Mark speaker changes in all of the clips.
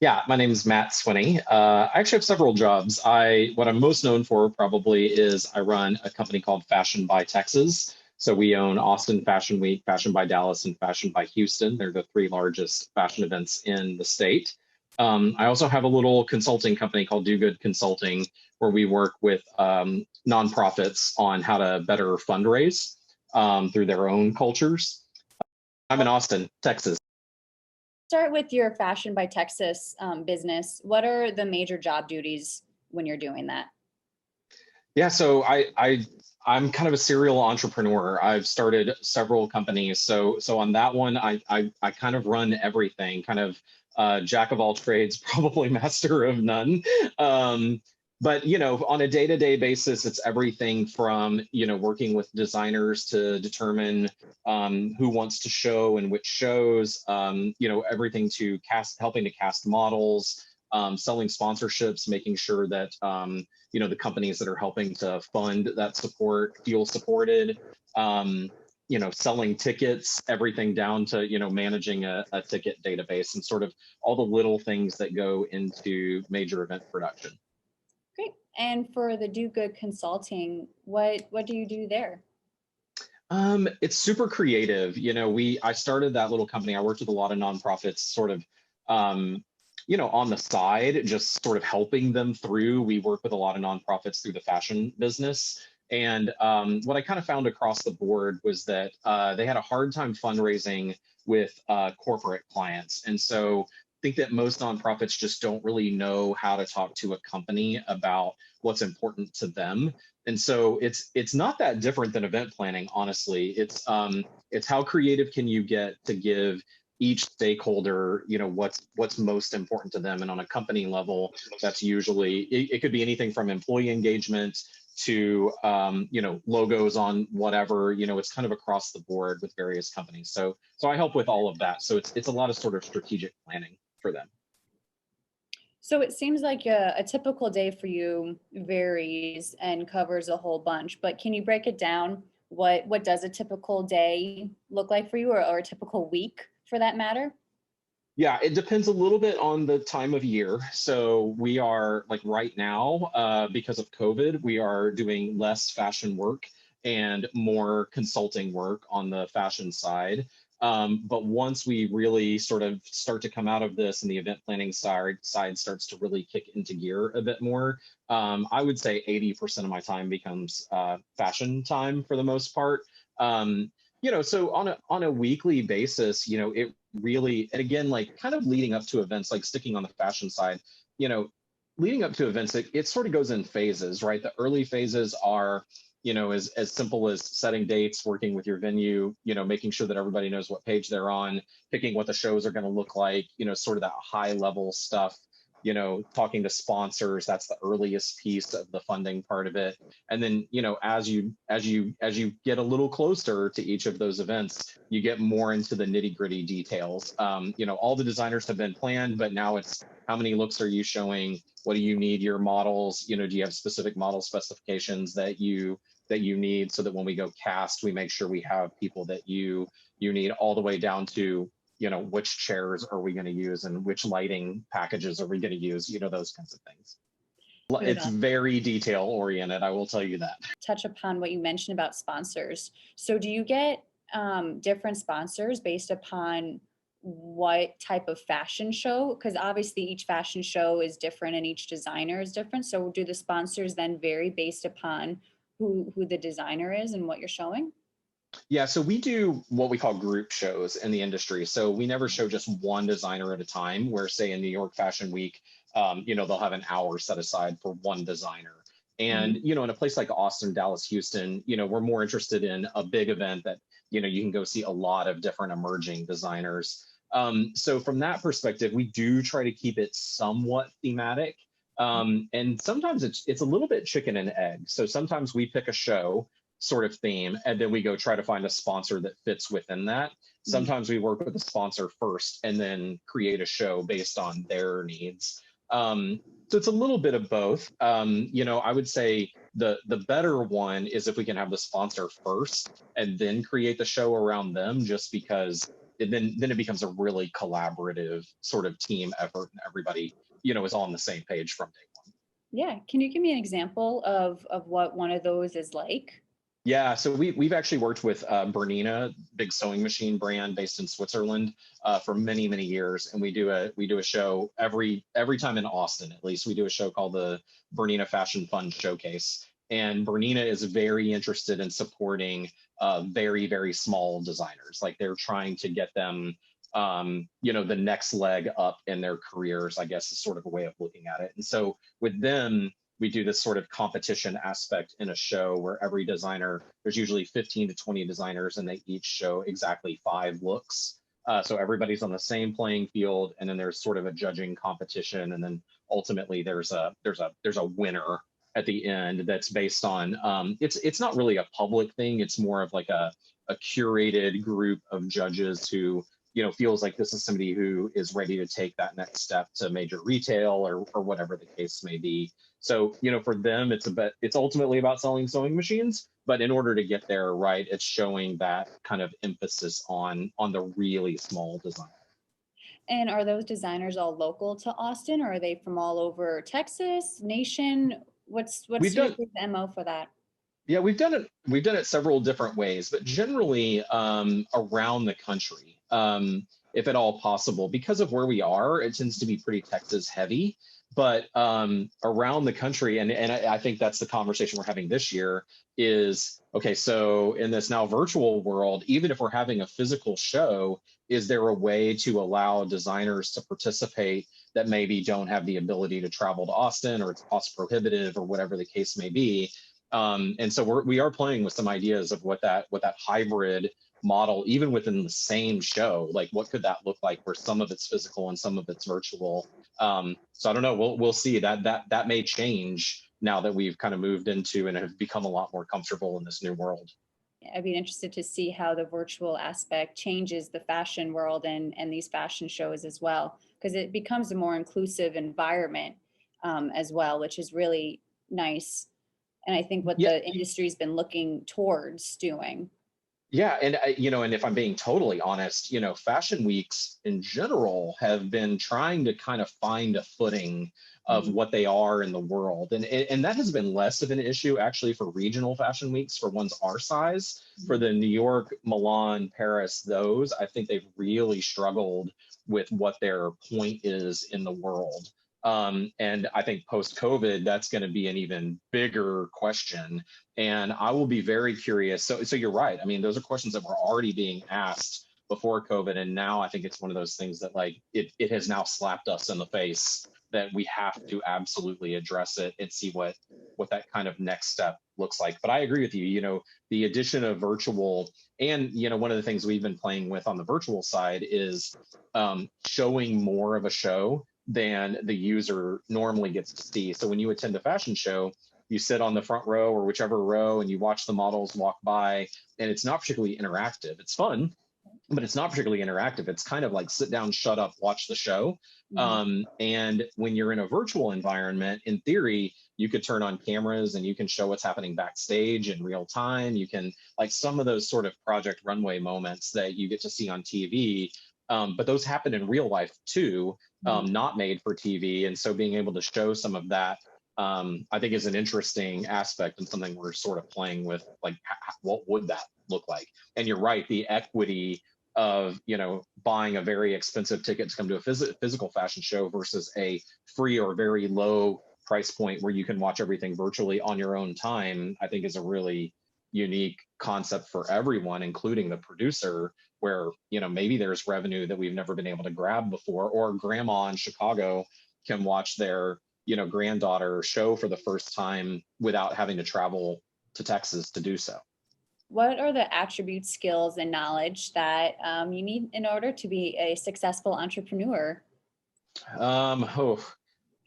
Speaker 1: Yeah, my name is Matt Swinney. I actually have several jobs. What I'm most known for probably is I run a company called Fashion by Texas. So we own Austin Fashion Week, Fashion by Dallas, and Fashion by Houston. They're the three largest fashion events in the state. I also have a little consulting company called Do Good Consulting, where we work with nonprofits on how to better fundraise through their own cultures. I'm in Austin, Texas.
Speaker 2: Start with your Fashion by Texas business. What are the major job duties when you're doing that?
Speaker 1: Yeah, so I'm kind of a serial entrepreneur. I've started several companies. So on that one, I kind of run everything, kind of jack of all trades, probably master of none. Um, but on a day-to-day basis, it's everything from working with designers to determine who wants to show and which shows. Everything to helping to cast models, selling sponsorships, making sure that the companies that are helping to fund that support feel supported, selling tickets, everything down to managing a ticket database and sort of all the little things that go into major event production.
Speaker 2: Great. And for the Do Good Consulting, what do you do there?
Speaker 1: It's super creative. I started that little company. I worked with a lot of nonprofits, sort of, on the side, just sort of helping them through. We work with a lot of nonprofits through the fashion business. And what I kind of found across the board was that they had a hard time fundraising with corporate clients. And so I think that most nonprofits just don't really know how to talk to a company about what's important to them. And so it's not that different than event planning, honestly. It's how creative can you get to give each stakeholder, what's most important to them. And on a company level, that's usually it could be anything from employee engagement to logos on whatever. It's kind of across the board with various companies. So I help with all of that. So it's a lot of sort of strategic planning for them.
Speaker 2: So it seems like a typical day for you varies and covers a whole bunch, but can you break it down? What does a typical day look like for you, or a typical week for that matter?
Speaker 1: Yeah, it depends a little bit on the time of year. So we are like right now, because of COVID, we are doing less fashion work and more consulting work on the fashion side. But once we really sort of start to come out of this and the event planning side starts to really kick into gear a bit more, I would say 80% of my time becomes fashion time for the most part. So on a weekly basis, it really, and again, like kind of leading up to events, like sticking on the fashion side, you know leading up to events, it sort of goes in phases, right? The early phases are as simple as setting dates, working with your venue, making sure that everybody knows what page they're on, picking what the shows are going to look like, sort of that high level stuff, talking to sponsors. That's the earliest piece of the funding part of it. And then as you get a little closer to each of those events, you get more into the nitty gritty details. All the designers have been planned, but now it's how many looks are you showing? What do you need your models? Do you have specific model specifications that you need, so that when we go cast, we make sure we have people that you need, all the way down to which chairs are we going to use and which lighting packages are we going to use, those kinds of things.
Speaker 2: Good
Speaker 1: It's
Speaker 2: on.
Speaker 1: very detail oriented, I will tell you that.
Speaker 2: Touch upon what you mentioned about sponsors. So do you get different sponsors based upon what type of fashion show? Because obviously each fashion show is different and each designer is different. So do the sponsors then vary based upon who the designer is and what you're showing?
Speaker 1: Yeah, so we do what we call group shows in the industry. So we never show just one designer at a time, where say in New York Fashion Week, they'll have an hour set aside for one designer. And,
Speaker 2: Mhm.
Speaker 1: in a place like Austin, Dallas, Houston, we're more interested in a big event that, you can go see a lot of different emerging designers. So from that perspective, we do try to keep it somewhat thematic. And sometimes it's a little bit chicken and egg. So sometimes we pick a show sort of theme, and then we go try to find a sponsor that fits within that.
Speaker 2: Mhm.
Speaker 1: Sometimes we work with the sponsor first and then create a show based on their needs. So it's a little bit of both. I would say the better one is if we can have the sponsor first and then create the show around them, just because then it becomes a really collaborative sort of team effort, and everybody, is on the same page from day one.
Speaker 2: Yeah. Can you give me an example of what one of those is like?
Speaker 1: Yeah, so we've actually worked with Bernina, big sewing machine brand based in Switzerland, for many many years, and we do a show every time in Austin. At least we do a show called the Bernina Fashion Fund Showcase, and Bernina is very interested in supporting very very small designers. Like they're trying to get them, the next leg up in their careers, I guess is sort of a way of looking at it. And so with them, we do this sort of competition aspect in a show where every designer, there's usually 15 to 20 designers, and they each show exactly 5 looks. So everybody's on the same playing field, and then there's sort of a judging competition, and then ultimately there's a winner at the end that's based on, it's not really a public thing. It's more of like a curated group of judges who feels like this is somebody who is ready to take that next step to major retail or whatever the case may be. So, for them, it's ultimately about selling sewing machines, but in order to get there, right, it's showing that kind of emphasis on the really small design.
Speaker 2: And are those designers all local to Austin, or are they from all over Texas, nation? What's
Speaker 1: We've
Speaker 2: your
Speaker 1: done,
Speaker 2: MO for that?
Speaker 1: yeah, we've done it several different ways, but generally around the country, if at all possible. Because of where we are, it tends to be pretty Texas heavy, but around the country, and I think that's the conversation we're having this year is, okay, so in this now virtual world, even if we're having a physical show, is there a way to allow designers to participate that maybe don't have the ability to travel to Austin, or it's cost prohibitive, or whatever the case may be? And so we are playing with some ideas of what that hybrid model, even within the same show, like what could that look like where some of it's physical and some of it's virtual. So I don't know. We'll see. That may change now that we've kind of moved into and have become a lot more comfortable in this new world.
Speaker 2: I'd be interested to see how the virtual aspect changes the fashion world and these fashion shows as well, because it becomes a more inclusive environment, as well, which is really nice. And I think what
Speaker 1: Yeah,
Speaker 2: the industry's been looking towards doing.
Speaker 1: yeah, and and if I'm being totally honest, fashion weeks in general have been trying to kind of find a footing of
Speaker 2: Mhm.
Speaker 1: what they are in the world, and that has been less of an issue actually for regional fashion weeks for ones our size. For
Speaker 2: Mhm.
Speaker 1: the New York, Milan, Paris, those I think they've really struggled with what their point is in the world. And I think post COVID, that's going to be an even bigger question, and I will be very curious. So you're right. I mean, those are questions that were already being asked before COVID, and now I think it's one of those things that like it has now slapped us in the face that we have to absolutely address it and see what that kind of next step looks like. But I agree with you. The addition of virtual, and one of the things we've been playing with on the virtual side is showing more of a show than the user normally gets to see. So when you attend a fashion show, you sit on the front row or whichever row and you watch the models walk by, and it's not particularly interactive. It's fun, but it's not particularly interactive. It's kind of like sit down, shut up, watch the show.
Speaker 2: Mhm.
Speaker 1: And when you're in a virtual environment, in theory, you could turn on cameras and you can show what's happening backstage in real time. You can, like, some of those sort of Project Runway moments that you get to see on TV, but those happen in real life too,
Speaker 2: Mhm.
Speaker 1: not made for TV. And so being able to show some of that, I think is an interesting aspect and something we're sort of playing with, like what would that look like? And you're right, the equity of buying a very expensive ticket to come to a physical fashion show versus a free or very low price point where you can watch everything virtually on your own time, I think is a really unique concept for everyone, including the producer, where maybe there's revenue that we've never been able to grab before, or grandma in Chicago can watch their granddaughter show for the first time without having to travel to Texas to do so.
Speaker 2: What are the attributes, skills, and knowledge that you need in order to be a successful entrepreneur?
Speaker 1: Oh,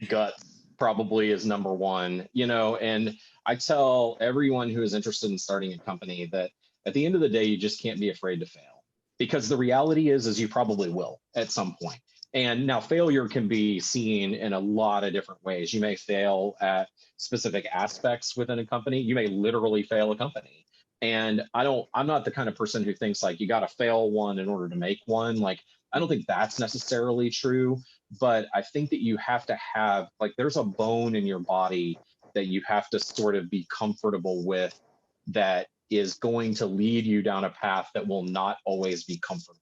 Speaker 1: guts probably is number one, and I tell everyone who is interested in starting a company that at the end of the day, you just can't be afraid to fail, because the reality is you probably will at some point. And now failure can be seen in a lot of different ways. You may fail at specific aspects within a company. You may literally fail a company. And I'm not the kind of person who thinks like you got to fail one in order to make one. Like, I don't think that's necessarily true, but I think that you have to have, like, there's a bone in your body that you have to sort of be comfortable with, that is going to lead you down a path that will not always be comfortable.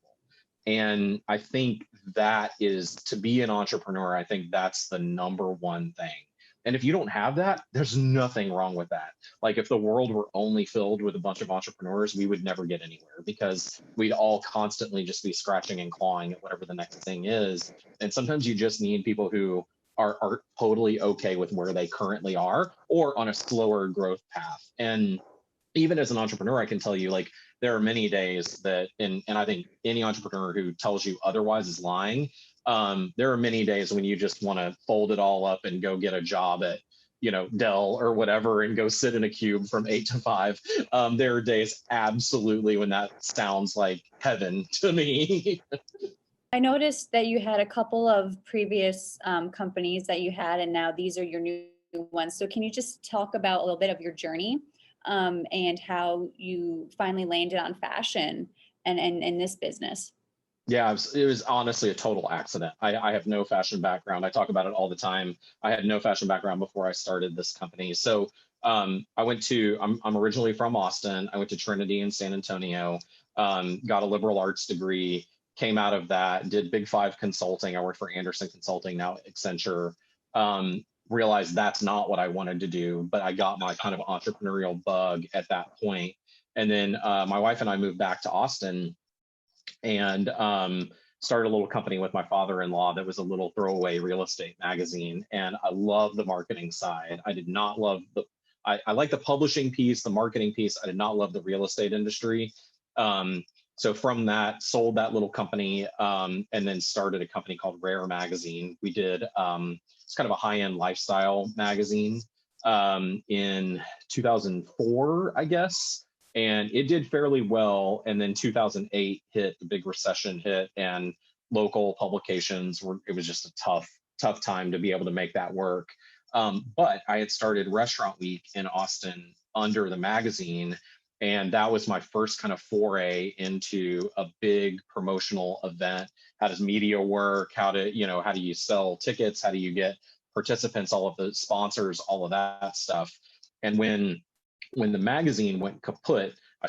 Speaker 1: And I think that is, to be an entrepreneur, I think that's the number one thing. And if you don't have that, there's nothing wrong with that. Like, if the world were only filled with a bunch of entrepreneurs, we would never get anywhere, because we'd all constantly just be scratching and clawing at whatever the next thing is. And sometimes you just need people who are totally okay with where they currently are, or on a slower growth path. And even as an entrepreneur, I can tell you, like, there are many days that, and I think any entrepreneur who tells you otherwise is lying. There are many days when you just want to fold it all up and go get a job at, Dell or whatever, and go sit in a cube from 8 to 5. There are days absolutely when that sounds like heaven to me.
Speaker 2: I noticed that you had a couple of previous companies that you had, and now these are your new ones. So can you just talk about a little bit of your journey and how you finally landed on fashion and this business?
Speaker 1: Yeah, it was honestly a total accident. I have no fashion background. I talk about it all the time. I had no fashion background before I started this company. So I'm originally from Austin. I went to Trinity in San Antonio, got a liberal arts degree, came out of that, did Big Five consulting. I worked for Anderson Consulting, now Accenture. Realized that's not what I wanted to do, but I got my kind of entrepreneurial bug at that point. And then my wife and I moved back to Austin, and started a little company with my father-in-law that was a little throwaway real estate magazine. And I love the marketing side. I did not love I like the publishing piece, the marketing piece. I did not love the real estate industry. So from that, sold that little company, and then started a company called Rare Magazine. We did, it's kind of a high-end lifestyle magazine, in 2004, I guess, and it did fairly well. And then 2008 hit, the big recession hit, and local publications were, it was just a tough time to be able to make that work. But I had started Restaurant Week in Austin under the magazine, and that was my first kind of foray into a big promotional event. How does media work? How do you sell tickets? How do you get participants, all of the sponsors, all of that stuff? And when the magazine went kaput, I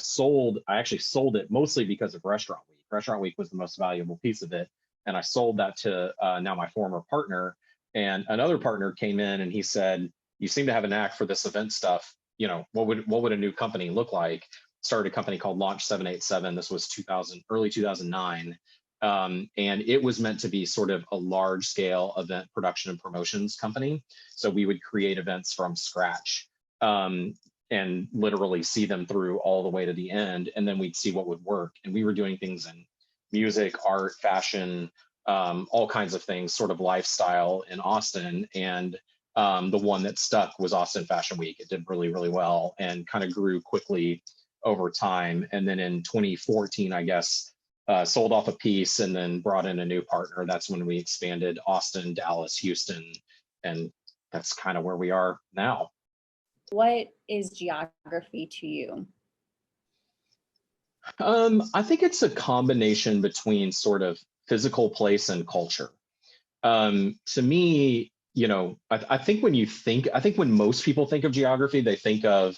Speaker 1: actually sold it mostly because of Restaurant Week. Restaurant Week was the most valuable piece of it. And I sold that to now my former partner. And another partner came in and he said, "You seem to have a knack for this event stuff. What would a new company look like?" Started a company called Launch 787. This was early 2009. And it was meant to be sort of a large scale event production and promotions company. So we would create events from scratch. And literally see them through all the way to the end, and then we'd see what would work. And we were doing things in music, art, fashion, all kinds of things, sort of lifestyle in Austin. And the one that stuck was Austin Fashion Week. It did really, really well and kind of grew quickly over time. And then in 2014, I guess, sold off a piece and then brought in a new partner. That's when we expanded Austin, Dallas, Houston, and that's kind of where we are now.
Speaker 2: What is geography to you?
Speaker 1: I think it's a combination between sort of physical place and culture. To me, I think when most people think of geography, they think of,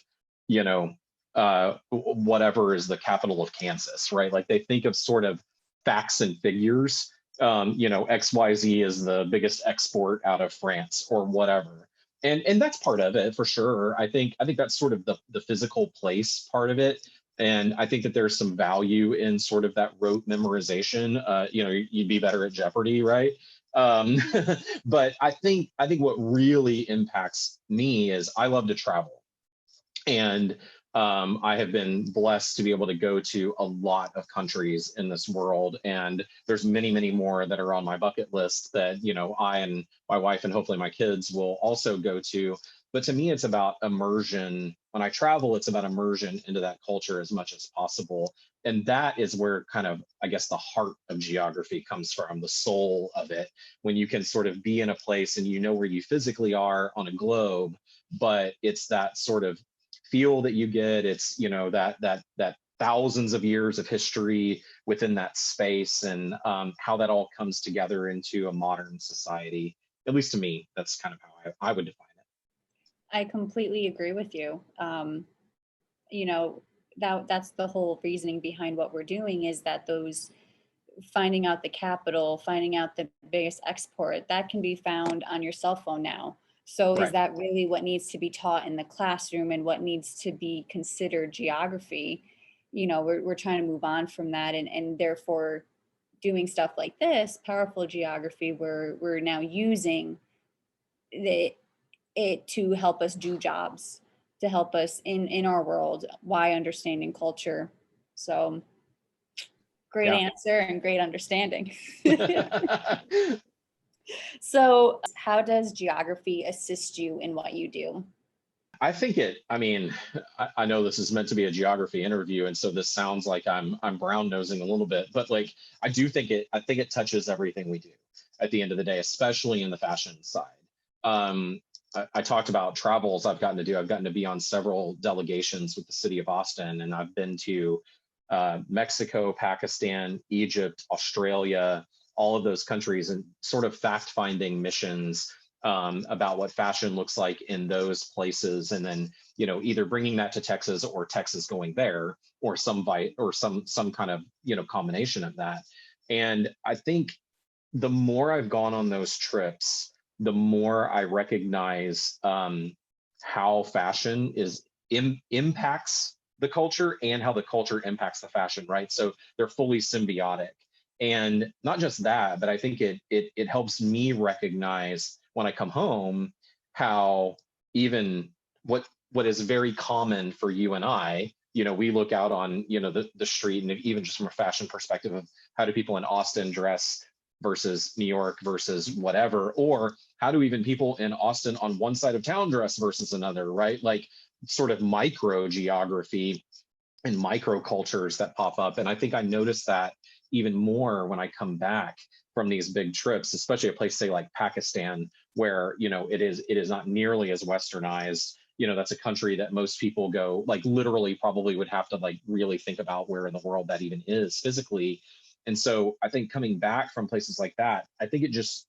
Speaker 1: whatever is the capital of Kansas, right? Like, they think of sort of facts and figures. XYZ is the biggest export out of France or whatever. And that's part of it for sure. I think that's sort of the physical place part of it. And I think that there's some value in sort of that rote memorization. You'd be better at Jeopardy, right? Um, but I think what really impacts me is I love to travel. And I have been blessed to be able to go to a lot of countries in this world, and there's many, many more that are on my bucket list that I and my wife and hopefully my kids will also go to. But to me, it's about immersion. When I travel, it's about immersion into that culture as much as possible, and that is where kind of, I guess, the heart of geography comes from, the soul of it. When you can sort of be in a place and you know where you physically are on a globe, but it's that sort of feel that you get. It's, that thousands of years of history within that space, and how that all comes together into a modern society. At least to me, that's kind of how I would define it.
Speaker 2: I completely agree with you. You know, that's the whole reasoning behind what we're doing, is that those finding out the capital, finding out the biggest export, that can be found on your cell phone now. So is
Speaker 1: Right.
Speaker 2: that really what needs to be taught in the classroom, and what needs to be considered geography? You know, we're trying to move on from that, and therefore doing stuff like this, powerful geography, where we're now using it to help us do jobs, to help us in our world, why understanding culture. So great
Speaker 1: Yeah.
Speaker 2: answer and great understanding. So how does geography assist you in what you do?
Speaker 1: I mean, I know this is meant to be a geography interview, and so this sounds like I'm brown nosing a little bit, but like I think it touches everything we do at the end of the day, especially in the fashion side. I talked about travels I've gotten to do. I've gotten to be on several delegations with the city of Austin, and I've been to Mexico, Pakistan, Egypt, Australia, all of those countries, and sort of fact-finding missions about what fashion looks like in those places, and then either bringing that to Texas, or Texas going there, or some kind of combination of that. And I think the more I've gone on those trips, the more I recognize how fashion impacts the culture, and how the culture impacts the fashion, right? So they're fully symbiotic. And not just that, but I think it helps me recognize when I come home how even what is very common for you and I, we look out on the street, and even just from a fashion perspective of how do people in Austin dress versus New York versus whatever, or how do even people in Austin on one side of town dress versus another, right? Like sort of micro geography and micro cultures that pop up. And I think I noticed that even more when I come back from these big trips, especially a place, say like Pakistan, where it is not nearly as westernized. That's a country that most people go, like, literally probably would have to like really think about where in the world that even is physically. And so I think coming back from places like that, I think it just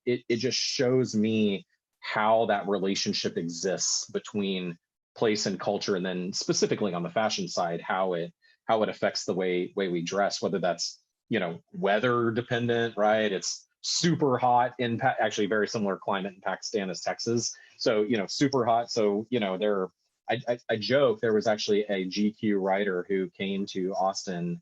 Speaker 1: shows me how that relationship exists between place and culture, and then specifically on the fashion side, how it affects the way we dress, whether that's weather dependent, right? It's super hot in actually very similar climate in Pakistan as Texas, so super hot. So there, I joke, there was actually a GQ writer who came to Austin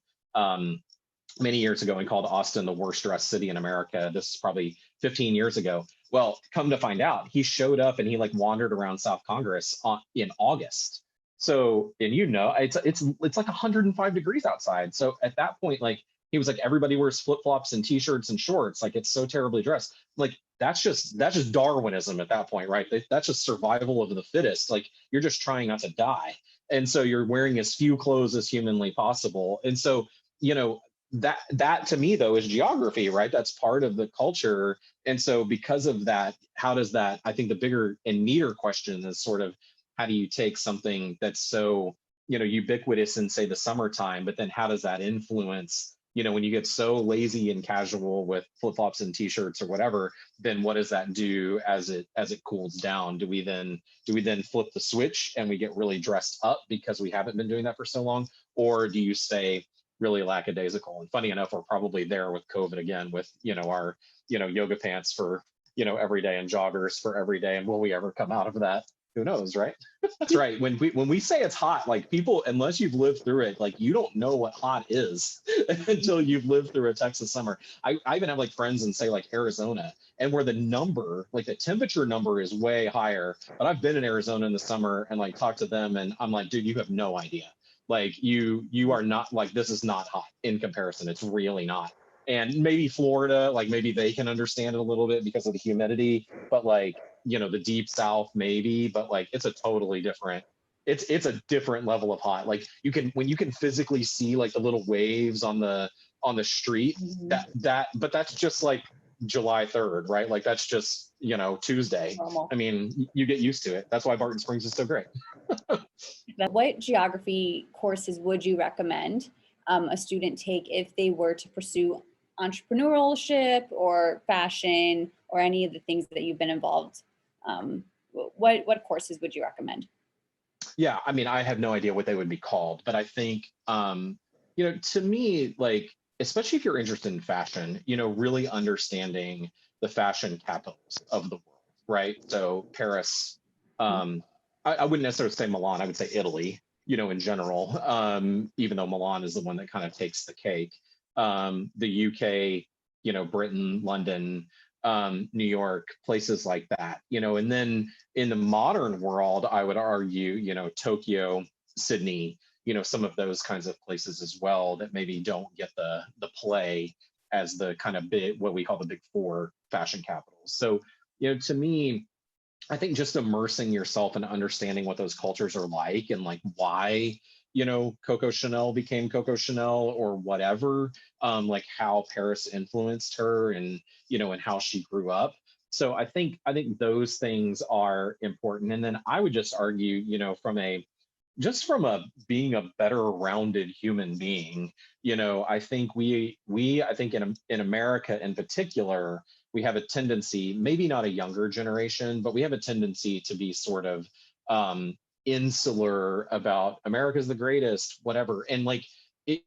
Speaker 1: many years ago and called Austin the worst dressed city in America. This is probably 15 years ago. Well, come to find out, he showed up and he like wandered around South Congress in August. So, and it's like 105 degrees outside. So at that point, like, he was like, everybody wears flip flops and t-shirts and shorts. Like, it's so terribly dressed. Like, that's just Darwinism at that point, right? That's just survival of the fittest. Like, you're just trying not to die, and so you're wearing as few clothes as humanly possible. And so, you know, that to me though is geography, right? That's part of the culture. And so because of that, how does that, I think the bigger and neater question is sort of, how do you take something that's so ubiquitous in, say, the summertime, but then how does that influence when you get so lazy and casual with flip-flops and t-shirts or whatever, then what does that do as it cools down? Do we then flip the switch and we get really dressed up because we haven't been doing that for so long? Or do you stay really lackadaisical? And funny enough, we're probably there with COVID again, with our yoga pants for every day and joggers for every day. And will we ever come out of that? Who knows, right? That's right. When we say it's hot, like, people, unless you've lived through it, like, you don't know what hot is until you've lived through a Texas summer. I even have like friends in, say, like Arizona, and where the number, like the temperature number, is way higher. But I've been in Arizona in the summer and like talked to them, and I'm like, dude, you have no idea. Like, you are not, like, this is not hot in comparison. It's really not. And maybe Florida, like, maybe they can understand it a little bit because of the humidity, but like, the deep south maybe, but like, it's a totally different, it's a different level of hot. Like, when you can physically see like the little waves on the street,
Speaker 2: Mhm.
Speaker 1: but that's just like July 3rd, right? Like that's just, Tuesday. I
Speaker 2: Normal.
Speaker 1: mean, you get used to it. That's why Barton Springs is so great.
Speaker 2: What geography courses would you recommend a student take if they were to pursue entrepreneurship or fashion or any of the things that you've been involved? What courses would you recommend?
Speaker 1: Yeah, I mean, I have no idea what they would be called, but I think, to me, like, especially if you're interested in fashion, really understanding the fashion capitals of the world, right? So Paris, I wouldn't necessarily say Milan, I would say Italy, in general, even though Milan is the one that kind of takes the cake. The UK, Britain, London, New York, places like that, and then in the modern world, I would argue, Tokyo, Sydney, some of those kinds of places as well that maybe don't get the play as the kind of big, what we call the big four fashion capitals. So, to me, I think just immersing yourself and understanding what those cultures are like and like why, Coco Chanel became Coco Chanel or whatever, like how Paris influenced her and, and how she grew up. So I think those things are important. And then I would just argue, from a being a better rounded human being, I think I think in America in particular, we have a tendency, maybe not a younger generation, but we have a tendency to be sort of insular about America's the greatest, whatever. And like, it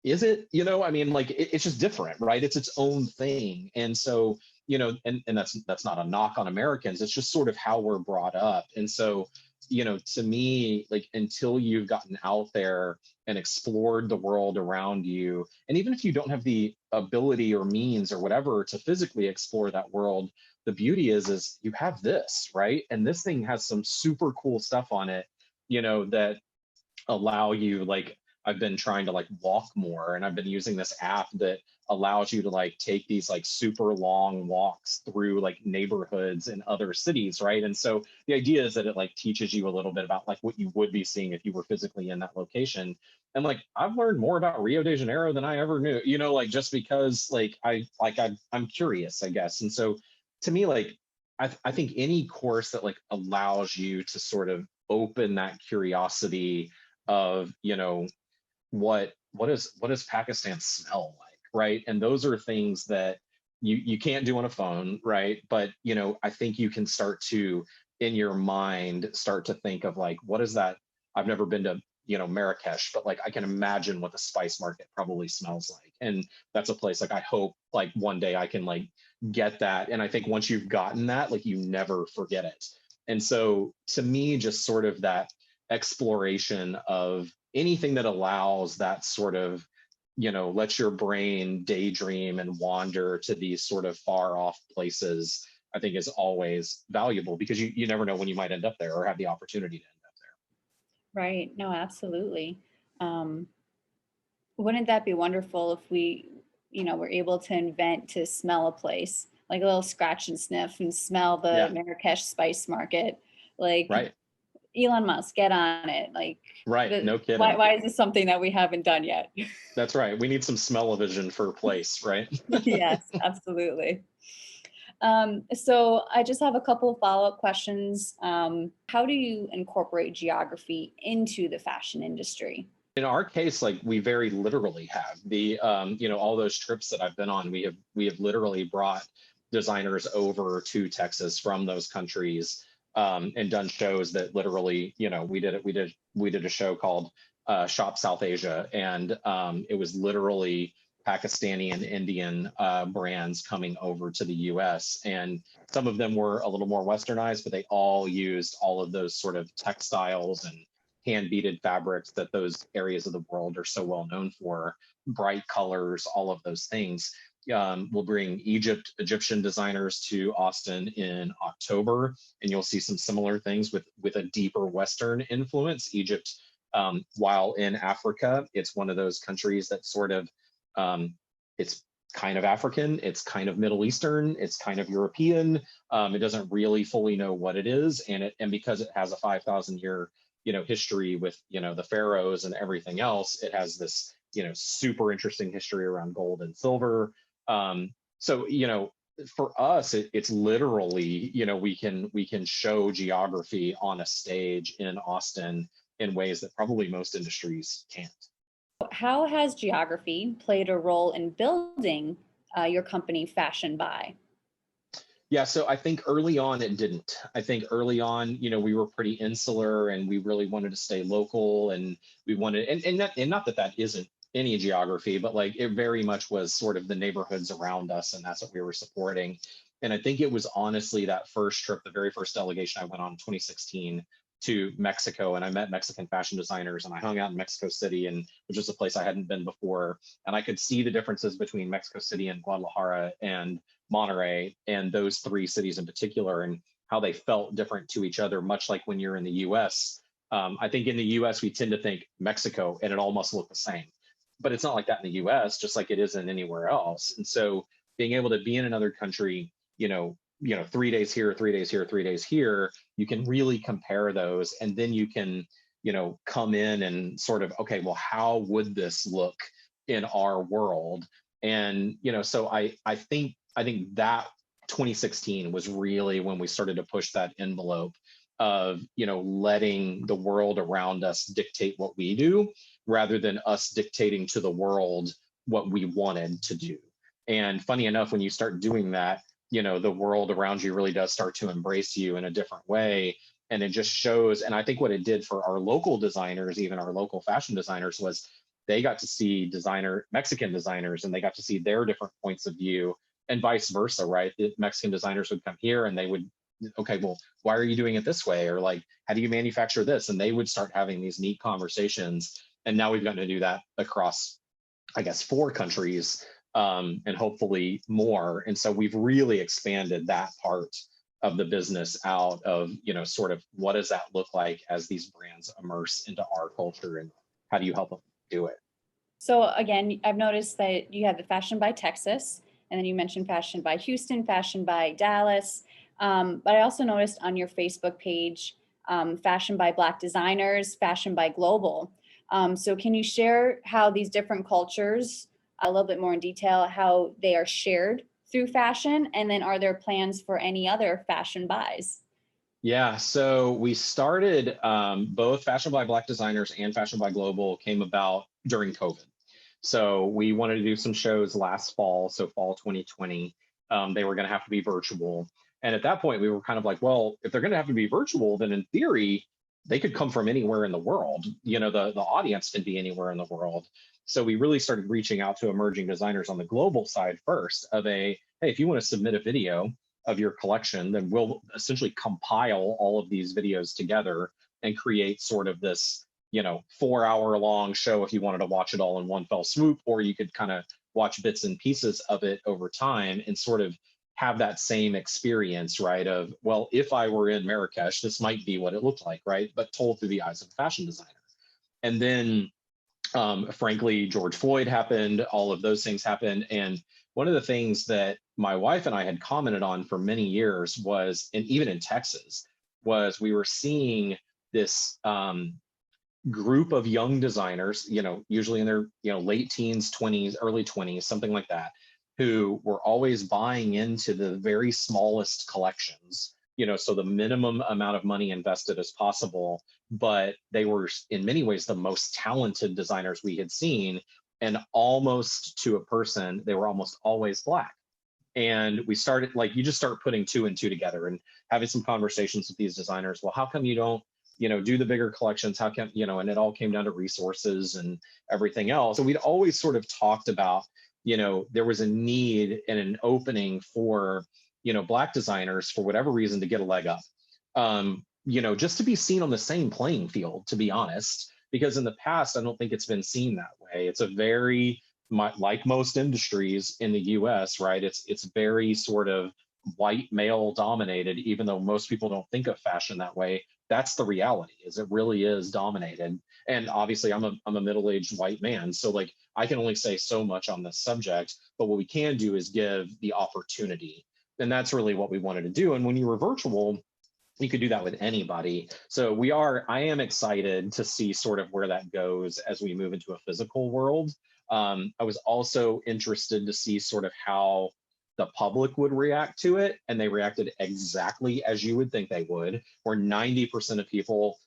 Speaker 1: is it, I mean, like it's just different, right? It's its own thing. And so, and that's not a knock on Americans. It's just sort of how we're brought up. And so, to me, like until you've gotten out there and explored the world around you, and even if you don't have the ability or means or whatever to physically explore that world, the beauty is you have this, right? And this thing has some super cool stuff on it, that allow you, like I've been trying to like walk more, and I've been using this app that allows you to like take these like super long walks through like neighborhoods in other cities, right? And so the idea is that it like teaches you a little bit about like what you would be seeing if you were physically in that location. And like I've learned more about Rio de Janeiro than I ever knew, like just because I'm curious, I guess. And so to me, like I think any course that like allows you to sort of open that curiosity of, what does Pakistan smell like, right? And those are things that you can't do on a phone, right? But I think you can start to, in your mind, start to think of like, what is that? I've never been to Marrakesh, but like I can imagine what the spice market probably smells like, and that's a place like I hope like one day I can like get that. And I think once you've gotten that, like you never forget it. And so to me, just sort of that exploration of anything that allows that sort of, let your brain daydream and wander to these sort of far off places, I think is always valuable because you never know when you might end up there or have the opportunity to end up
Speaker 2: Right. No, absolutely. Um, wouldn't that be wonderful if we, were able to invent to smell a place, like a little scratch and sniff and smell
Speaker 1: there.
Speaker 2: the
Speaker 1: Yeah.
Speaker 2: Marrakesh spice market? Like
Speaker 1: Right.
Speaker 2: Elon Musk, get on it. Like
Speaker 1: Right.
Speaker 2: the
Speaker 1: No
Speaker 2: why
Speaker 1: kidding.
Speaker 2: why is this something that we haven't done yet?
Speaker 1: That's right. We need some smell-o-vision for place, right?
Speaker 2: Yes, absolutely. So I just have a couple of follow-up questions. How do you incorporate geography into the fashion industry?
Speaker 1: In our case, like we very literally have the, all those trips that I've been on, we have literally brought designers over to Texas from those countries, and done shows that literally, we did a show called Shop South Asia, and it was literally Pakistani and Indian brands coming over to the U.S. And some of them were a little more westernized, but they all used all of those sort of textiles and hand beaded fabrics that those areas of the world are so well known for, bright colors, all of those things. We'll bring Egyptian designers to Austin in October, and you'll see some similar things with a deeper Western influence. Egypt, while in Africa, it's one of those countries that sort of, it's kind of African, it's kind of Middle Eastern, it's kind of European. It doesn't really fully know what it is, and because it has a 5,000 year history with the pharaohs and everything else, it has this super interesting history around gold and silver. So for us, it's literally, we can show geography on a stage in Austin in ways that probably most industries can't.
Speaker 2: How has geography played a role in building your company, Fashion By?
Speaker 1: Yeah, so I think early on it didn't. I think early on, we were pretty insular and we really wanted to stay local, and we wanted, and not that that isn't any geography, but like it very much was sort of the neighborhoods around us, and that's what we were supporting. And I think it was honestly that first trip, the very first delegation I went on in 2016 to Mexico, and I met Mexican fashion designers, and I hung out in Mexico City, and which is a place I hadn't been before, and I could see the differences between Mexico City and Guadalajara and Monterey, and those three cities in particular, and how they felt different to each other, much like when you're in the US. I think in the US, we tend to think Mexico and it all must look the same. But it's not like that in the US, just like it isn't anywhere else. And so being able to be in another country, 3 days here, 3 days here, 3 days here, you can really compare those. And then you can, come in and sort of, okay, well, how would this look in our world? And, so I think that 2016 was really when we started to push that envelope of, letting the world around us dictate what we do rather than us dictating to the world what we wanted to do. And funny enough, when you start doing that, the world around you really does start to embrace you in a different way. And it just shows. And I think what it did for our local designers, even our local fashion designers, was they got to see Mexican designers, and they got to see their different points of view, and vice versa, right? The Mexican designers would come here and they would, okay, well, why are you doing it this way? Or like, how do you manufacture this? And they would start having these neat conversations. And now we've gotten to do that across, I guess, 4 countries, and hopefully more. And so we've really expanded that part of the business out of, sort of what does that look like as these brands immerse into our culture, and how do you help them do it?
Speaker 2: So again, I've noticed that you have the Fashion by Texas, and then you mentioned Fashion by Houston, Fashion by Dallas. But I also noticed on your Facebook page, Fashion by Black Designers, Fashion by Global. So can you share how these different cultures, a little bit more in detail, how they are shared through fashion? And then are there plans for any other fashion buys?
Speaker 1: Yeah, so we started, both Fashion by Black Designers and Fashion by Global came about during COVID. So we wanted to do some shows last fall, so fall 2020. They were going to have to be virtual. And at that point, we were kind of like, well, if they're going to have to be virtual, then in theory, they could come from anywhere in the world. The audience can be anywhere in the world. So we really started reaching out to emerging designers on the global side first of hey, if you want to submit a video of your collection, then we'll essentially compile all of these videos together and create sort of this, 4 hour long show if you wanted to watch it all in one fell swoop, or you could kind of watch bits and pieces of it over time and sort of have that same experience, right? Of, well, if I were in Marrakesh, this might be what it looked like, right? But told through the eyes of a fashion designer. And then, frankly, George Floyd happened, all of those things happened. And one of the things that my wife and I had commented on for many years was, and even in Texas, was we were seeing this group of young designers, usually in their, late teens, 20s, early 20s, something like that, who were always buying into the very smallest collections, so the minimum amount of money invested as possible. But they were in many ways the most talented designers we had seen. And almost to a person, they were almost always Black. And we started, like, you just start putting 2 and 2 together and having some conversations with these designers. Well, how come you don't, do the bigger collections? How come, and it all came down to resources and everything else. So we'd always sort of talked about, there was a need and an opening for, Black designers, for whatever reason, to get a leg up, just to be seen on the same playing field, to be honest, because in the past, I don't think it's been seen that way. It's a very, like most industries in the US, right? It's very sort of white male dominated, even though most people don't think of fashion that way. That's the reality, is it really is dominated. And obviously I'm a middle-aged white man, so like I can only say so much on this subject, but what we can do is give the opportunity. And that's really what we wanted to do. And when you were virtual, you could do that with anybody. So I am excited to see sort of where that goes as we move into a physical world. I was also interested to see sort of how the public would react to it, and they reacted exactly as you would think they would, where 90% of people,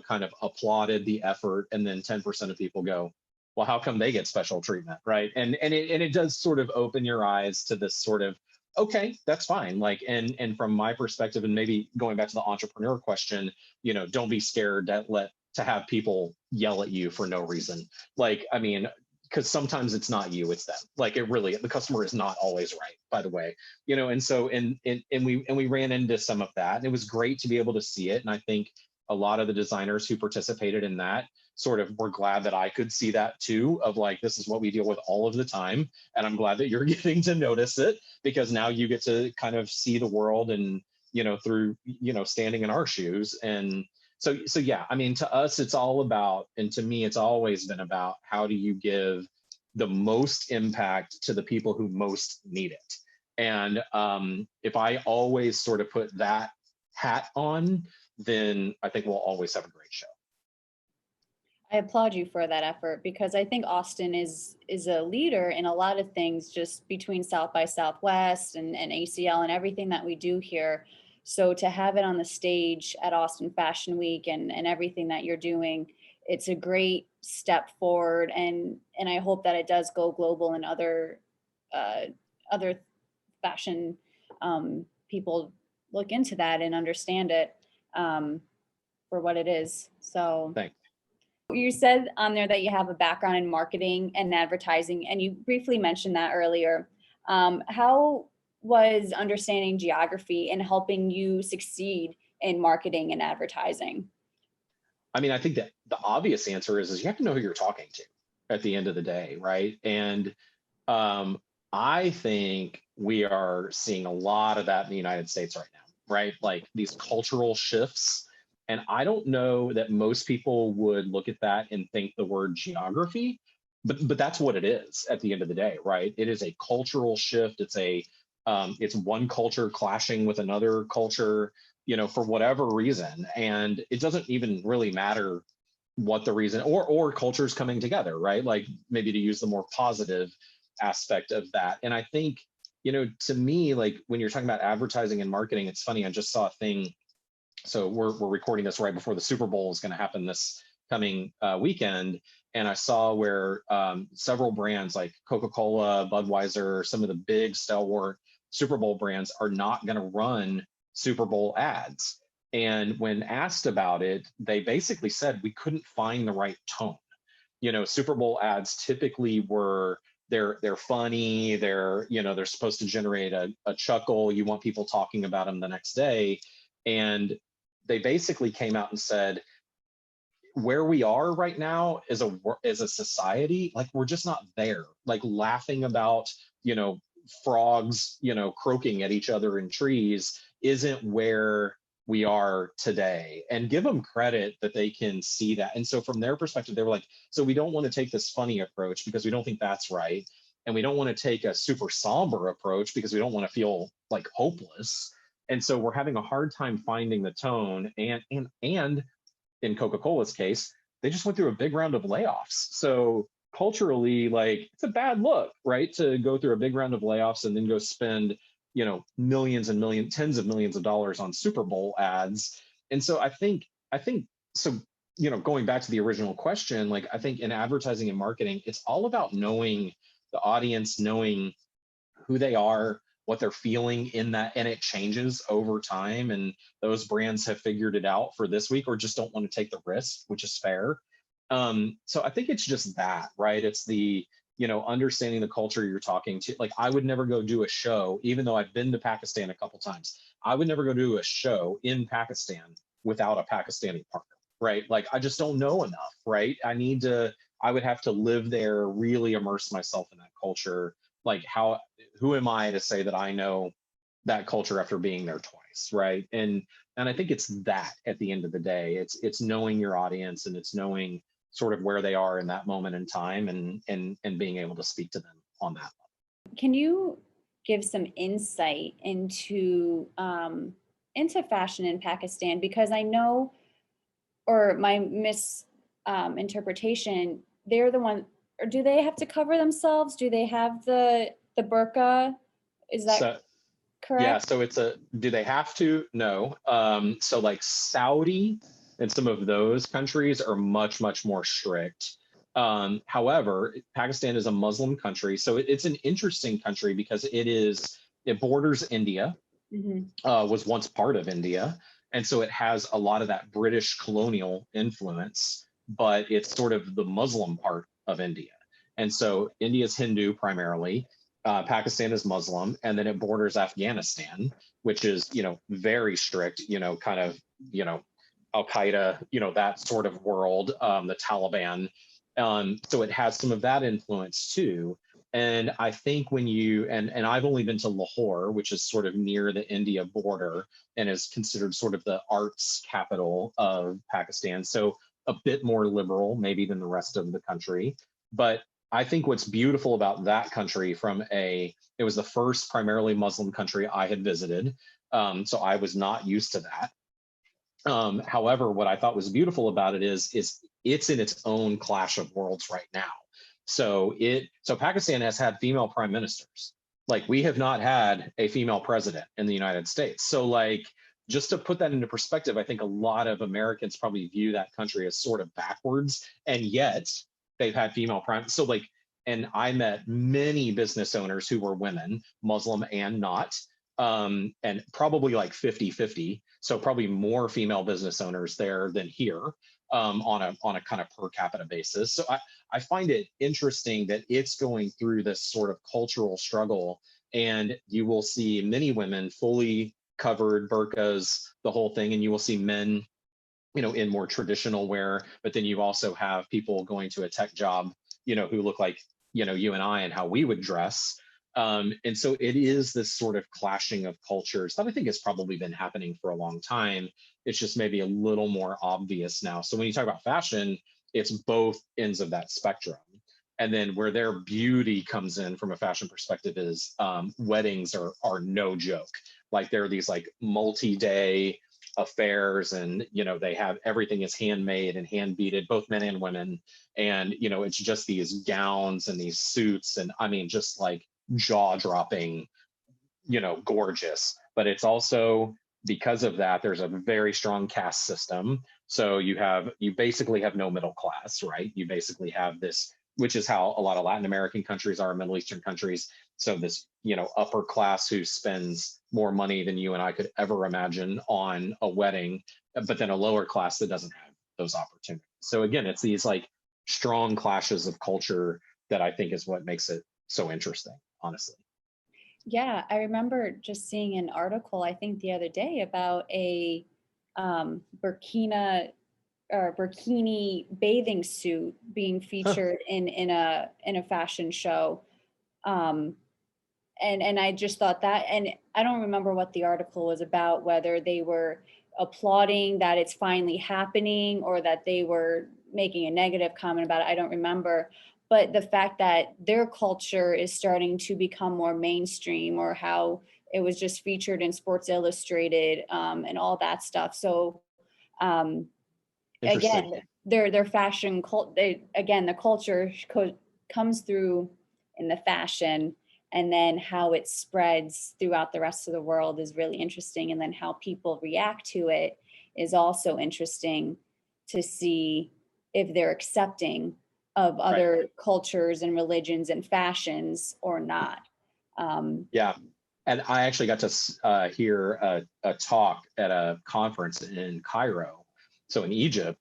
Speaker 1: kind of applauded the effort, and then 10% of people go, well, how come they get special treatment, right? And it does sort of open your eyes to this sort of, okay, that's fine. Like, and from my perspective, and maybe going back to the entrepreneur question, don't be scared to have people yell at you for no reason. Like, I mean, because sometimes it's not you, it's them. Like, it really, the customer is not always right, by the way. And so and we ran into some of that, and it was great to be able to see it. And I think a lot of the designers who participated in that sort of were glad that I could see that too, of like, this is what we deal with all of the time, and I'm glad that you're getting to notice it, because now you get to kind of see the world, and through standing in our shoes. And so yeah, I mean, to us, it's all about, and to me, it's always been about, how do you give the most impact to the people who most need it? And if I always sort of put that hat on, then I think we'll always have a great show.
Speaker 2: I applaud you for that effort, because I think Austin is a leader in a lot of things, just between South by Southwest and ACL and everything that we do here. So to have it on the stage at Austin Fashion Week and everything that you're doing, it's a great step forward. And I hope that it does go global, and other fashion people look into that and understand it for what it is. So
Speaker 1: Thanks.
Speaker 2: you said on there that you have a background in marketing and advertising, and you briefly mentioned that earlier. How was understanding geography and helping you succeed in marketing and advertising?
Speaker 1: I mean, I think that the obvious answer is you have to know who you're talking to at the end of the day, right? And I think we are seeing a lot of that in the United States right now, right? Like, these cultural shifts. And I don't know that most people would look at that and think the word geography, but that's what it is at the end of the day, right? It is a cultural shift. It's one culture clashing with another culture, for whatever reason. And it doesn't even really matter what the reason, or cultures coming together, right? Like, maybe to use the more positive aspect of that. And I think, to me, like, when you're talking about advertising and marketing, it's funny, I just saw a thing. So we're recording this right before the Super Bowl is going to happen this coming weekend. And I saw where several brands like Coca-Cola, Budweiser, some of the big stalwart Super Bowl brands are not going to run Super Bowl ads. And when asked about it, they basically said we couldn't find the right tone. Super Bowl ads typically were, they're funny, they're supposed to generate a chuckle. You want people talking about them the next day. And they basically came out and said, where we are right now as a society, like, we're just not there. Like, laughing about, frogs, croaking at each other in trees isn't where we are today. And give them credit that they can see that. And so from their perspective, they were like, so we don't want to take this funny approach because we don't think that's right. And we don't want to take a super somber approach because we don't want to feel like hopeless. And so we're having a hard time finding the tone. And in Coca-Cola's case, they just went through a big round of layoffs. So culturally, like, it's a bad look, right? To go through a big round of layoffs and then go spend, millions and millions, tens of millions of dollars on Super Bowl ads. And so I think so, going back to the original question, like, I think in advertising and marketing, it's all about knowing the audience, knowing who they are, what they're feeling in that, and it changes over time. And those brands have figured it out for this week, or just don't want to take the risk, which is fair. So I think it's just that, right? It's the, understanding the culture you're talking to. Like, I would never go do a show, even though I've been to Pakistan a couple times. I would never go do a show in Pakistan without a Pakistani partner, right? Like, I just don't know enough, right? I would have to live there, really immerse myself in that culture. Like, who am I to say that I know that culture after being there twice, right? And I think it's that at the end of the day, it's knowing your audience, and it's knowing sort of where they are in that moment in time, and being able to speak to them on that level.
Speaker 2: Can you give some insight into fashion in Pakistan? Because I know, or my misinterpretation, they're the one, or do they have to cover themselves? Do they have the burqa Is that
Speaker 1: So yeah,
Speaker 2: correct?
Speaker 1: so do they have to? No. So like Saudi and some of those countries are much, much more strict. However, Pakistan is a Muslim country, so it's an interesting country because it borders India,
Speaker 2: Hmm.
Speaker 1: was once part of India. And so it has a lot of that British colonial influence, but it's sort of the Muslim part of India. And so India is Hindu primarily, Pakistan is Muslim, and then it borders Afghanistan, which is, very strict, kind of, you know, Al Qaeda, that sort of world, the Taliban. So it has some of that influence too. And I think and I've only been to Lahore, which is sort of near the India border and is considered sort of the arts capital of Pakistan. So a bit more liberal, maybe than the rest of the country. But I think what's beautiful about that country it was the first primarily Muslim country I had visited. So I was not used to that. However, what I thought was beautiful about it is it's in its own clash of worlds right now. So Pakistan has had female prime ministers. Like we have not had a female president in the United States. So like just to put that into perspective, I think a lot of Americans probably view that country as sort of backwards, and yet they've had female prime. So like, and I met many business owners who were women, Muslim and not, and probably like 50-50. So probably more female business owners there than here, on a kind of per capita basis. So I find it interesting that it's going through this sort of cultural struggle, and you will see many women fully covered, burqas, the whole thing, and you will see men, in more traditional wear. But then you also have people going to a tech job, who look like, you and I and how we would dress. And so it is this sort of clashing of cultures that I think has probably been happening for a long time. It's just maybe a little more obvious now. So when you talk about fashion, it's both ends of that spectrum. And then where their beauty comes in from a fashion perspective is, weddings are no joke. Like there are these like multi-day affairs, and they have everything is handmade and hand beaded, both men and women. And it's just these gowns and these suits, and I mean just like jaw dropping, gorgeous. But it's also, because of that, there's a very strong caste system. So you basically have no middle class, right? You basically have this, which is how a lot of Latin American countries are, Middle Eastern countries. So this, upper class who spends more money than you and I could ever imagine on a wedding, but then a lower class that doesn't have those opportunities. So again, it's these like strong clashes of culture that I think is what makes it so interesting, honestly.
Speaker 2: Yeah, I remember just seeing an article, I think the other day, about a burkini bathing suit being
Speaker 1: Huh.
Speaker 2: featured in a fashion show. Um, and I just thought that, and I don't remember what the article was about, whether they were applauding that it's finally happening or that they were making a negative comment about it. I don't remember. But the fact that their culture is starting to become more mainstream, or how it was just featured in Sports Illustrated, and all that stuff. So um,
Speaker 1: Interesting.
Speaker 2: again, their fashion cult, again, the culture comes through in the fashion, and then how it spreads throughout the rest of the world is really interesting, and then how people react to it is also interesting to see if they're accepting of
Speaker 1: Right.
Speaker 2: other cultures and religions and fashions or not. um,
Speaker 1: Yeah. And I actually got to hear a talk at a conference in Cairo, so in Egypt.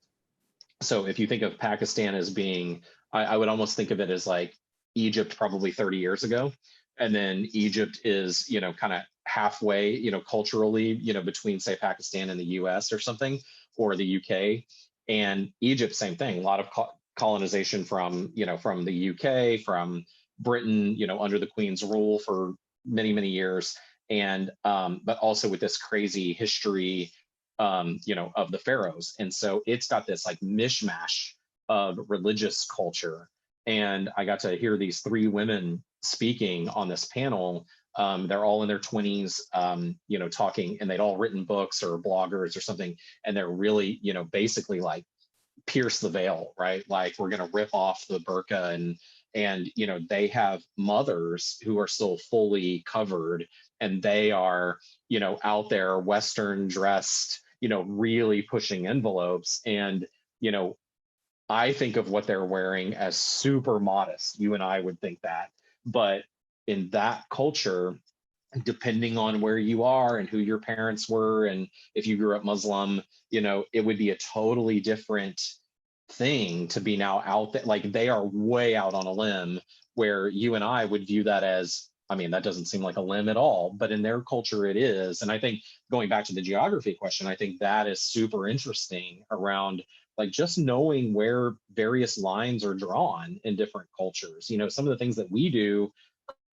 Speaker 1: So if you think of Pakistan as being, I would almost think of it as like Egypt probably 30 years ago. And then Egypt is, kind of halfway, culturally, between say Pakistan and the US or something, or the UK. And Egypt, same thing, a lot of colonization from the UK, from Britain, under the Queen's rule for many, many years. And, but also with this crazy history, of the pharaohs. And so it's got this like mishmash of religious culture. And I got to hear these three women speaking on this panel. They're all in their 20s, talking, and they'd all written books or bloggers or something. And they're really, basically like pierce the veil, right? Like we're going to rip off the burqa and they have mothers who are still fully covered, and they are out there Western dressed, really pushing envelopes. And I think of what they're wearing as super modest. You and I would think that, but in that culture, depending on where you are and who your parents were, and if you grew up Muslim, it would be a totally different thing to be now out there. Like, they are way out on a limb, where you and I would view that as, I mean, that doesn't seem like a limb at all, but in their culture it is. And I think, going back to the geography question, I think that is super interesting around, like, just knowing where various lines are drawn in different cultures. Some of the things that we do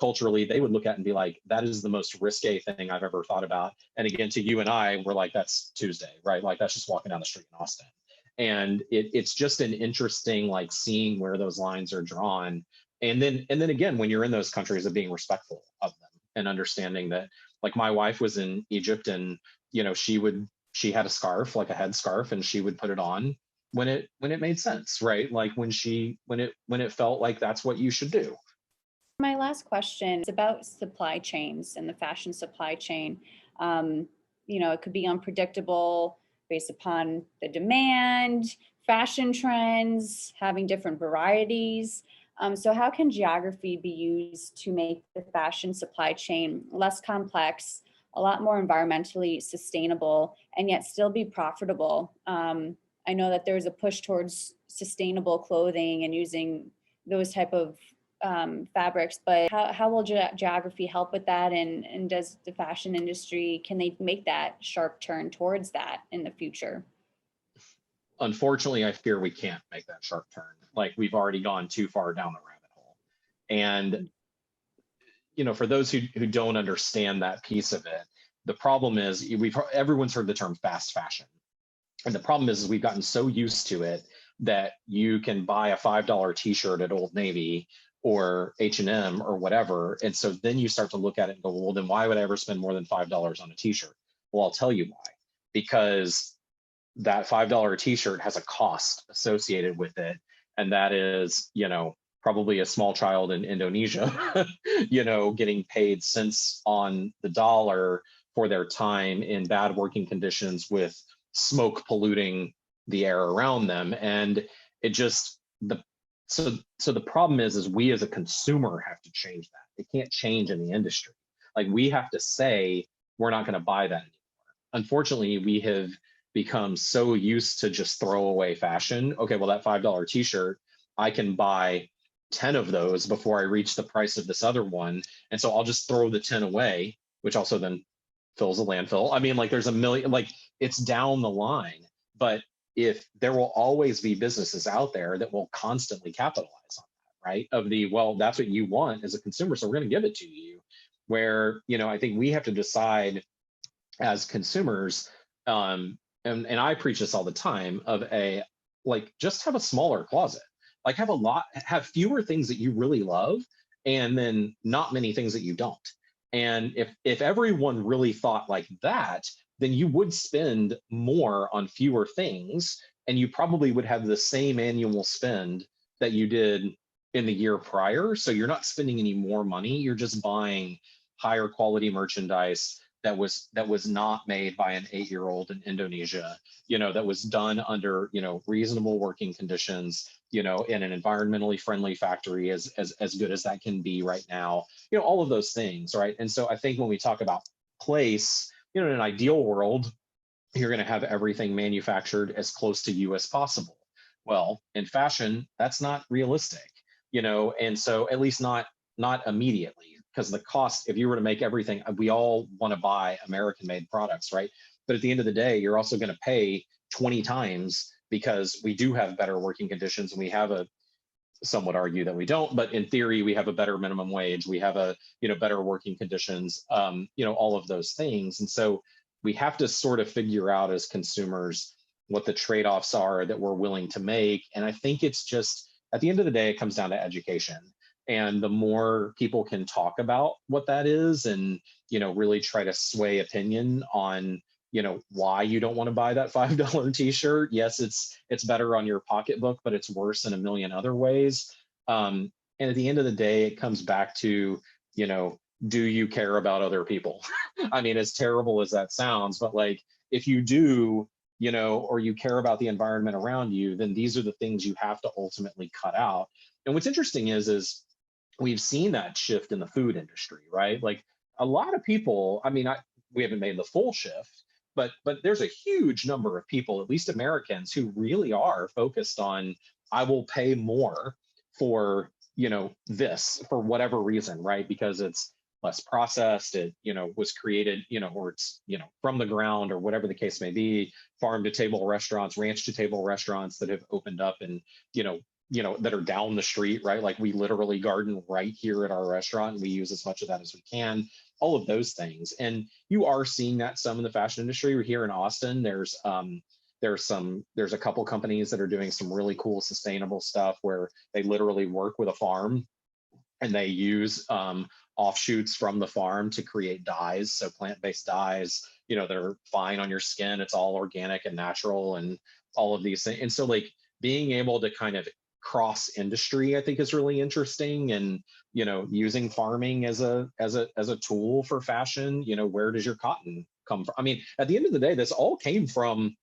Speaker 1: culturally, they would look at and be like, that is the most risque thing I've ever thought about. And again, to you and I, we're like, that's Tuesday, right? Like, that's just walking down the street in Austin. And it's just an interesting, like, seeing where those lines are drawn. And then again, when you're in those countries, of being respectful of them and understanding that, like, my wife was in Egypt, and she had a scarf, like a headscarf, and she would put it on when it made sense, right? Like, when it felt like that's what you should do.
Speaker 2: My last question is about supply chains and the fashion supply chain. It could be unpredictable based upon the demand, fashion trends, having different varieties. So how can geography be used to make the fashion supply chain less complex, a lot more environmentally sustainable, and yet still be profitable? I know that there's a push towards sustainable clothing and using those type of fabrics, but how will geography help with that? And does the fashion industry, can they make that sharp turn towards that in the future?
Speaker 1: Unfortunately, I fear we can't make that sharp turn. Like, we've already gone too far down the rabbit hole. And, for those who don't understand that piece of it, the problem is, everyone's heard the term fast fashion. And the problem is we've gotten so used to it that you can buy a $5 t-shirt at Old Navy or H&M or whatever. And so then you start to look at it and go, well, then why would I ever spend more than $5 on a t-shirt? Well, I'll tell you why. Because that $5 t-shirt has a cost associated with it. And that is, probably a small child in Indonesia, getting paid cents on the dollar for their time in bad working conditions with smoke polluting the air around them. And it just, so the problem is we as a consumer have to change that. It can't change in the industry. Like, we have to say, we're not going to buy that anymore. Unfortunately, we have become so used to just throw away fashion. Okay, well, that $5 t-shirt, I can buy 10 of those before I reach the price of this other one. And so I'll just throw the 10 away, which also then fills a landfill. I mean, like, there's a million, like, it's down the line. But if there will always be businesses out there that will constantly capitalize on that, right? Of the, well, that's what you want as a consumer, so we're going to give it to you. Where, I think we have to decide as consumers, and I preach this all the time, of just have a smaller closet. Like, have fewer things that you really love, and then not many things that you don't. And if everyone really thought like that, then you would spend more on fewer things, and you probably would have the same annual spend that you did in the year prior. So you're not spending any more money. You're just buying higher quality merchandise that was not made by an 8-year-old in Indonesia, that was done under, reasonable working conditions, in an environmentally friendly factory, as good as that can be right now, all of those things, right? And so I think when we talk about place, in an ideal world, you're going to have everything manufactured as close to you as possible. Well, in fashion, that's not realistic, and so, at least not immediately, because the cost, if you were to make everything, we all want to buy American-made products, right? But at the end of the day, you're also going to pay 20 times, because we do have better working conditions, and we have some would argue that we don't, but in theory, we have a better minimum wage. We have better working conditions, all of those things. And so we have to sort of figure out as consumers what the trade-offs are that we're willing to make. And I think it's just, at the end of the day, it comes down to education. And the more people can talk about what that is, and, really try to sway opinion on, why you don't want to buy that $5 t-shirt. Yes, it's better on your pocketbook, but it's worse in a million other ways. And And at the end of the day, it comes back to, you know, do you care about other people? I mean, as terrible as that sounds, but like, if you do, you know, or you care about the environment around you, then these are the things you have to ultimately cut out. And what's interesting is we've seen that shift in the food industry, right? Like a lot of people, I mean, we haven't made the full shift, but there's a huge number of people, at least Americans, who really are focused on, I will pay more for, you know, this for whatever reason, right? Because it's less processed, it, you know, was created, you know, or it's, you know, from the ground or whatever the case may be, farm to table restaurants, ranch to table restaurants that have opened up and, you know, that are down the street, right? Like we literally garden right here at our restaurant and we use as much of that as we can, all of those things. And you are seeing that some in the fashion industry. We're here in Austin. There's a couple companies that are doing some really cool sustainable stuff where they literally work with a farm and they use offshoots from the farm to create dyes. So plant-based dyes, you know, they're fine on your skin. It's all organic and natural and all of these things. And so like being able to kind of cross industry, I think is really interesting. And, you know, using farming as a tool for fashion, you know, where does your cotton come from? I mean, at the end of the day, this all came from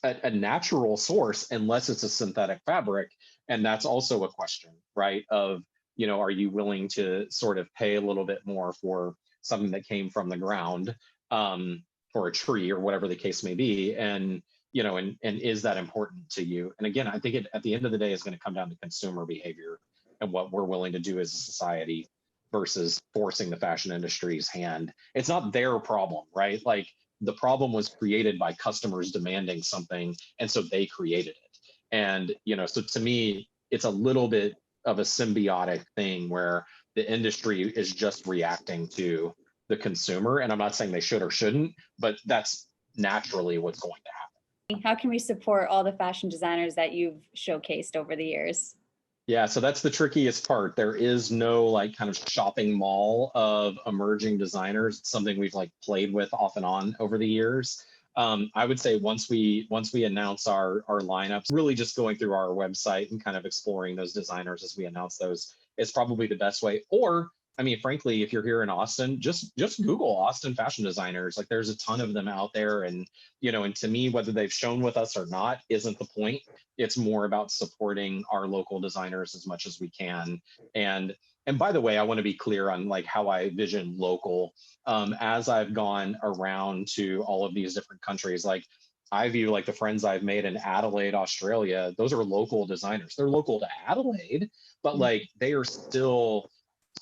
Speaker 1: a natural source, unless it's a synthetic fabric. And that's also a question, right? Of, you know, are you willing to sort of pay a little bit more for something that came from the ground, or a tree or whatever the case may be? And, you know, and is that important to you? And again, I think at the end of the day, is going to come down to consumer behavior and what we're willing to do as a society versus forcing the fashion industry's hand. It's not their problem, right? Like the problem was created by customers demanding something, and so they created it. And, you know, so to me, it's a little bit of a symbiotic thing where the industry is just reacting to the consumer. And I'm not saying they should or shouldn't, but that's naturally what's going to happen.
Speaker 2: How can we support all the fashion designers that you've showcased over the years?
Speaker 1: Yeah, so that's the trickiest part. There is no like kind of shopping mall of emerging designers. It's something we've like played with off and on over the years. I would say once we announce our lineups, really just going through our website and kind of exploring those designers as we announce those is probably the best way. Or, I mean, frankly, if you're here in Austin, just Google Austin fashion designers. Like there's a ton of them out there, and you know, and to me, whether they've shown with us or not isn't the point. It's more about supporting our local designers as much as we can. And by the way, I want to be clear on like how I vision local. As I've gone around to all of these different countries, like I view like the friends I've made in Adelaide, Australia, those are local designers. They're local to Adelaide, but like they are still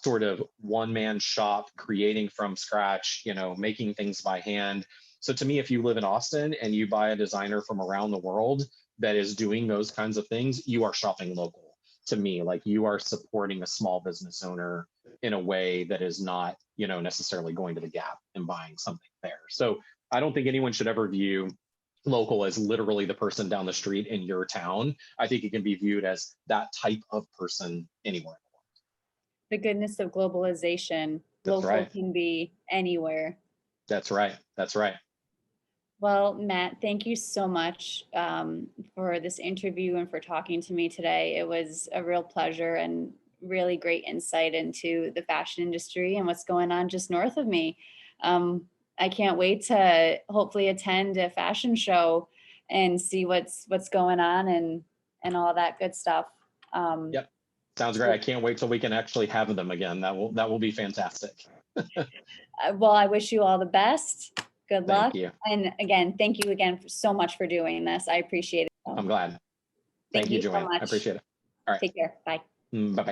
Speaker 1: sort of one-man shop, creating from scratch, you know, making things by hand. So to me, if you live in Austin and you buy a designer from around the world that is doing those kinds of things, you are shopping local. To me, like you are supporting a small business owner in a way that is not, you know, necessarily going to the Gap and buying something there. So I don't think anyone should ever view local as literally the person down the street in your town. I think it can be viewed as that type of person anywhere.
Speaker 2: The goodness of globalization.
Speaker 1: That's
Speaker 2: Local
Speaker 1: right.
Speaker 2: can be anywhere.
Speaker 1: That's right. That's right.
Speaker 2: Well, Matt, thank you so much for this interview and for talking to me today. It was a real pleasure and really great insight into the fashion industry and what's going on just north of me. I can't wait to hopefully attend a fashion show and see what's going on and all that good stuff.
Speaker 1: Yep. Sounds great. I can't wait till we can actually have them again. That will be fantastic.
Speaker 2: Well, I wish you all the best. Good luck.
Speaker 1: Thank you.
Speaker 2: And again, thank you again so much for doing this. I appreciate it.
Speaker 1: I'm glad. Thank you, Joanne.
Speaker 2: so much.
Speaker 1: I appreciate it. All right.
Speaker 2: Take care. Bye.
Speaker 1: Bye-bye.